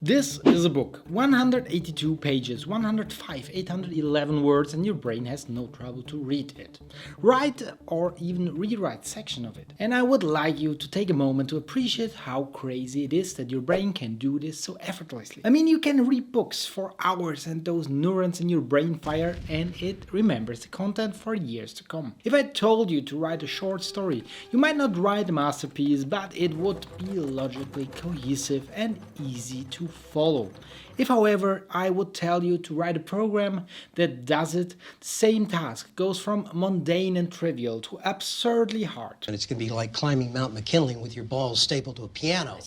This is a book, 182 pages, 105, 811 words, and your brain has no trouble to read it. Write or even rewrite section of it. And I would like you to take a moment to appreciate how crazy it is that your brain can do this so effortlessly. I mean, you can read books for hours and those neurons in your brain fire and it remembers the content for years to come. If I told you to write a short story, you might not write a masterpiece, but it would be logically cohesive and easy to follow. If, however, I would tell you to write a program that does it, the same task goes from mundane and trivial to absurdly hard. And it's going to be like climbing Mount McKinley with your balls stapled to a piano.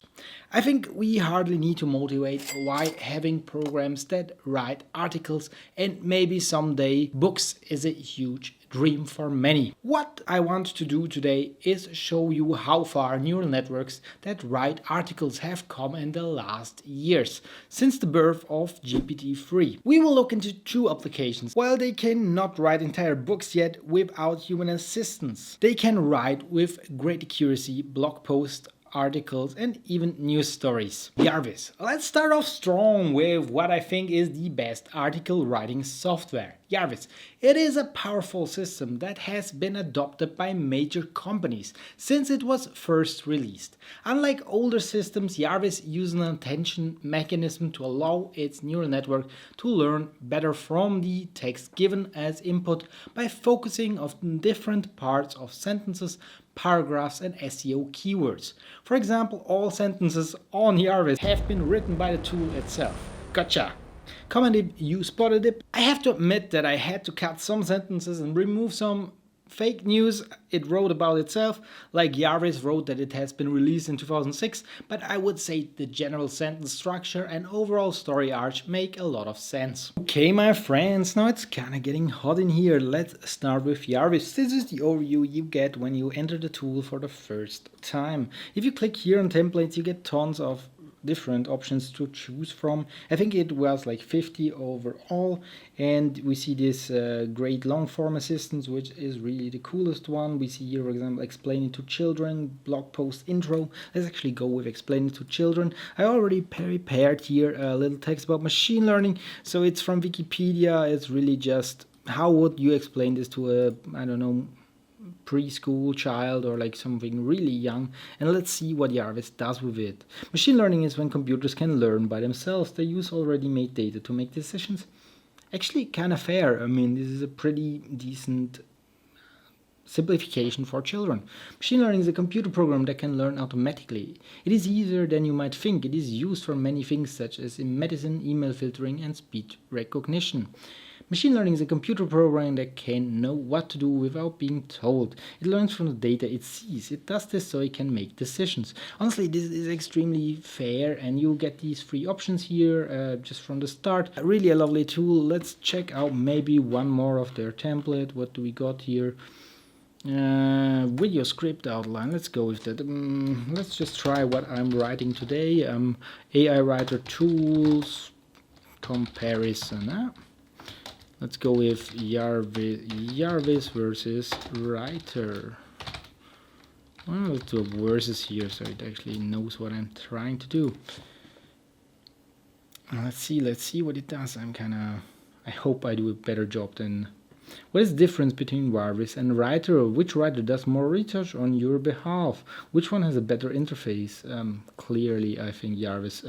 I think we hardly need to motivate why having programs that write articles and maybe someday books is a huge dream for many. What I want to do today is show you how far neural networks that write articles have come in the last years, since the birth of GPT-3. We will look into two applications. While they cannot write entire books yet without human assistance, they can write with great accuracy blog posts, articles and even news stories. Jarvis. Let's start off strong with what I think is the best article writing software. Jarvis. It is a powerful system that has been adopted by major companies since it was first released. Unlike older systems, Jarvis uses an attention mechanism to allow its neural network to learn better from the text given as input by focusing on different parts of sentences, paragraphs and SEO keywords. For example, all sentences on Jarvis have been written by the tool itself. Gotcha! Comment if you spotted it. I have to admit that I had to cut some sentences and remove some fake news it wrote about itself, like Jarvis wrote that it has been released in 2006, but I would say the general sentence structure and overall story arc make a lot of sense. Okay, my friends, now it's kinda getting hot in here. Let's start with Jarvis. This is the overview you get when you enter the tool for the first time. If you click here on templates, you get tons of different options to choose from. I think it was like 50 overall, and we see this great long form assistance, which is really the coolest one. We see here, for example, explaining to children, blog post intro. Let's actually go with explaining to children. I already prepared here a little text about machine learning, so it's from Wikipedia. It's really just how would you explain this to a, I don't know, preschool child or like something really young, and let's see what Jarvis does with it. Machine learning is when computers can learn by themselves. They use already made data to make decisions. Actually kind of fair. I mean, this is a pretty decent simplification for children. Machine learning is a computer program that can learn automatically. It is easier than you might think. It is used for many things such as in medicine, email filtering and speech recognition. Machine learning is a computer program that can know what to do without being told. It learns from the data it sees. It does this so it can make decisions. Honestly, this is extremely fair, and you get these three options here just from the start. Really a lovely tool. Let's check out maybe one more of their template. What do we got here? Video script outline. Let's go with that. Let's just try what I'm writing today. AI writer tools comparison. Let's go with Jarvis versus Rytr. Well, let's do a versus here so it actually knows what I'm trying to do. Let's see what it does. I hope I do a better job than... What is the difference between Jarvis and Rytr? Which writer does more research on your behalf? Which one has a better interface? Clearly, I think Jarvis.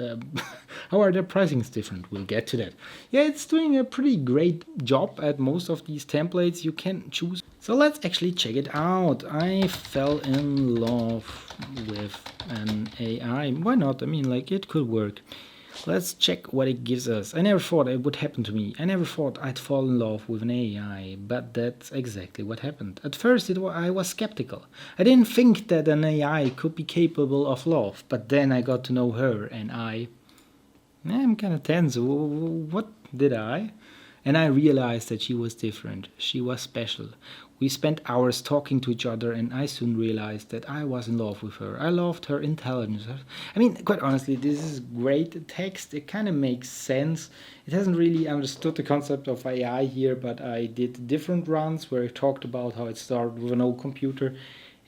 How are their pricings different? We'll get to that. Yeah, it's doing a pretty great job at most of these templates you can choose. So let's actually check it out. I fell in love with an AI. Why not? I mean, like, it could work. Let's check what it gives us. I never thought it would happen to me. I never thought I'd fall in love with an AI, but that's exactly what happened. At first I was skeptical. I didn't think that an AI could be capable of love, but then I got to know her and I'm kind of tense. What did I? And I realized that she was different. She was special. We spent hours talking to each other, and I soon realized that I was in love with her. I loved her intelligence. I mean, quite honestly, this is great text. It kind of makes sense. It hasn't really understood the concept of AI here, but I did different runs where I talked about how it started with an old computer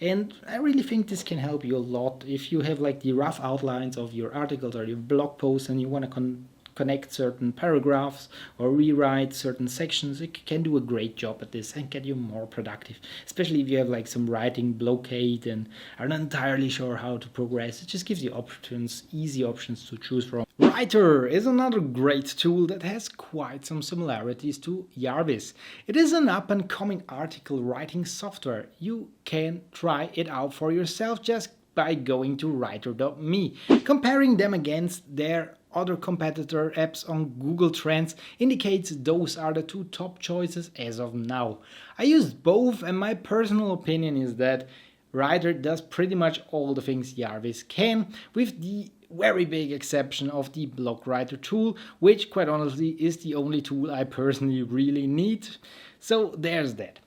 And I really think this can help you a lot if you have like the rough outlines of your articles or your blog posts and you want to connect certain paragraphs or rewrite certain sections. It can do a great job at this and get you more productive, especially if you have like some writing blockade and are not entirely sure how to progress. It just gives you options, easy options to choose from. Rytr is another great tool that has quite some similarities to Jarvis. It is an up-and-coming article writing software. You can try it out for yourself just by going to rytr.me. Comparing them against their other competitor apps on Google Trends indicates those are the two top choices as of now. I used both and my personal opinion is that Rytr does pretty much all the things Jarvis can, with the very big exception of the block writer tool, which quite honestly is the only tool I personally really need. So there's that.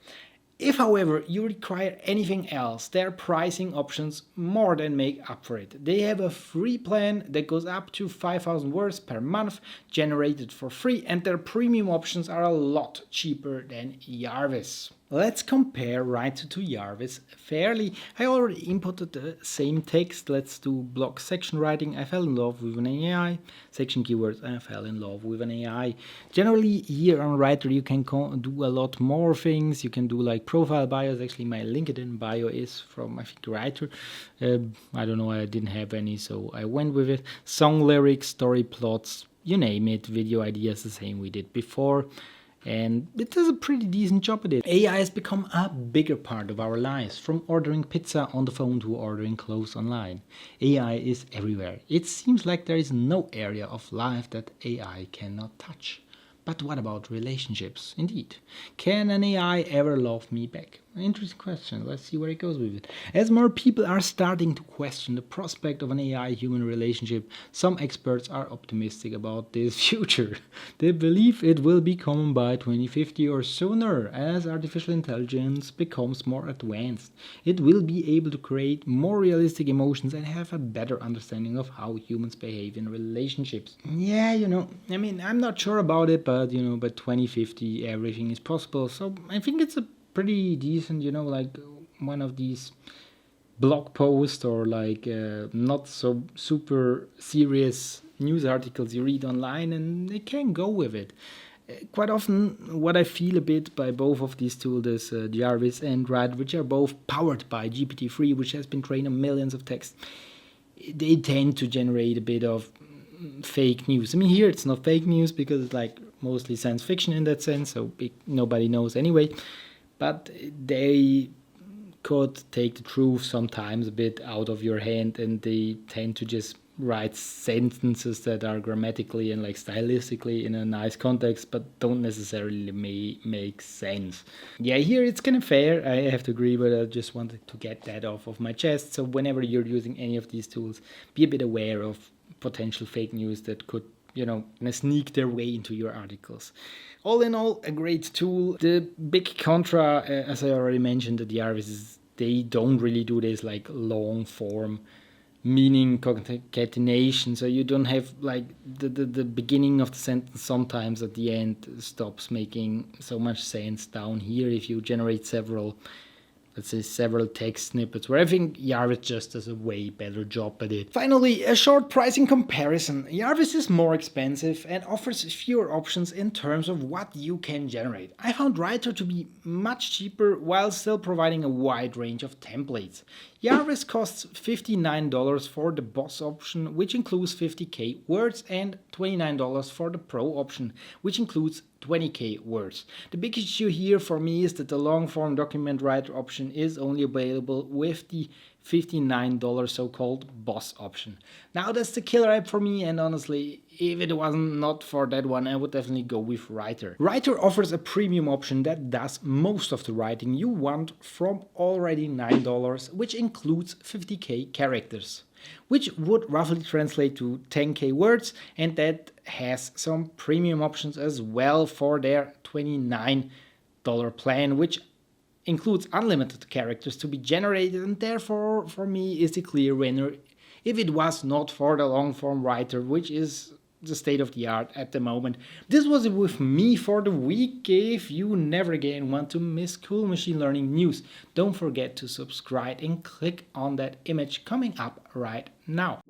If, however, you require anything else, their pricing options more than make up for it. They have a free plan that goes up to 5,000 words per month, generated for free, and their premium options are a lot cheaper than Jarvis. Let's compare Rytr to Jarvis fairly. I already inputted the same text. Let's do block section writing. I fell in love with an AI. Section keywords. I fell in love with an AI. Generally, here on Rytr, you can do a lot more things. You can do like profile bios. Actually, my LinkedIn bio is from, I think, Rytr. I don't know. I didn't have any, so I went with it. Song lyrics, story plots, you name it. Video ideas, the same we did before. And it does a pretty decent job at it. AI has become a bigger part of our lives, from ordering pizza on the phone to ordering clothes online. AI is everywhere. It seems like there is no area of life that AI cannot touch. But what about relationships? Indeed. Can an AI ever love me back? Interesting question. Let's see where it goes with it. As more people are starting to question the prospect of an AI-human relationship, some experts are optimistic about this future. They believe it will be common by 2050 or sooner, as artificial intelligence becomes more advanced. It will be able to create more realistic emotions and have a better understanding of how humans behave in relationships. Yeah, I'm not sure about it, but by 2050 everything is possible. So I think it's a pretty decent, like one of these blog posts or like not so super serious news articles you read online, and they can go with it. Quite often what I feel a bit by both of these tools is Jarvis and Rytr, which are both powered by GPT-3, which has been trained on millions of texts. They tend to generate a bit of fake news. I mean, here it's not fake news because it's like mostly science fiction in that sense, so nobody knows anyway. But they could take the truth sometimes a bit out of your hand, and they tend to just write sentences that are grammatically and like stylistically in a nice context, but don't necessarily make sense. Yeah, here it's kind of fair, I have to agree, but I just wanted to get that off of my chest. So whenever you're using any of these tools, be a bit aware of potential fake news that could sneak their way into your articles. All in all, a great tool. The big contra, as I already mentioned, at Jarvis is they don't really do this like long form meaning concatenation, so you don't have like the beginning of the sentence sometimes at the end stops making so much sense down here if you generate several text snippets, where I think Jarvis just does a way better job at it. Finally, a short pricing comparison. Jarvis is more expensive and offers fewer options in terms of what you can generate. I found Rytr to be much cheaper while still providing a wide range of templates. Jarvis costs $59 for the boss option, which includes 50k words, and $29 for the pro option, which includes 20k words. The big issue here for me is that the long form document writer option is only available with the $59 so-called boss option. Now that's the killer app for me, and honestly, if it wasn't not for that one, I would definitely go with Rytr. Rytr offers a premium option that does most of the writing you want from already $9, which includes 50k characters, which would roughly translate to 10k words, and that has some premium options as well for their $29 plan, which includes unlimited characters to be generated, and therefore for me is the clear winner if it was not for the long form Rytr, which is the state of the art at the moment. This was it with me for the week. If you never again want to miss cool machine learning news, don't forget to subscribe and click on that image coming up right now.